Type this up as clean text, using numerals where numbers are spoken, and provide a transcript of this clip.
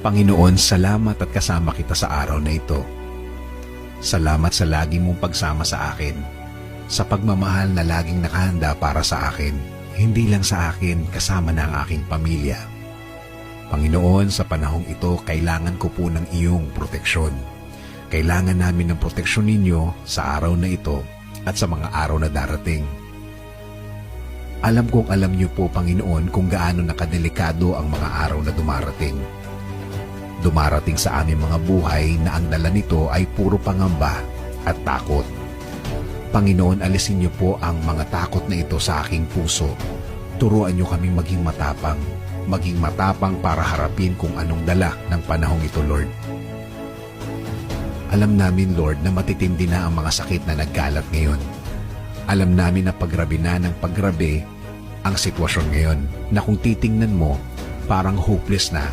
Panginoon, salamat at kasama kita sa araw na ito. Salamat sa lagi mong pagsama sa akin, sa pagmamahal na laging nakahanda para sa akin, hindi lang sa akin, kasama na ang aking pamilya. Panginoon, sa panahong ito, kailangan ko po ng iyong proteksyon. Kailangan namin ng proteksyon ninyo sa araw na ito at sa mga araw na darating. Alam kong alam niyo po, Panginoon, kung gaano nakadelikado ang mga araw na dumarating. Dumarating sa aming mga buhay na ang dala nito ay puro pangamba at takot. Panginoon, alisin niyo po ang mga takot na ito sa aking puso. Turuan niyo kaming maging matapang para harapin kung anong dala ng panahong ito, Lord. Alam namin, Lord, na matitindi na ang mga sakit na nagkalat ngayon. Alam namin na pagrabi na ng pagrabi ang sitwasyon ngayon, na kung titingnan mo, parang hopeless na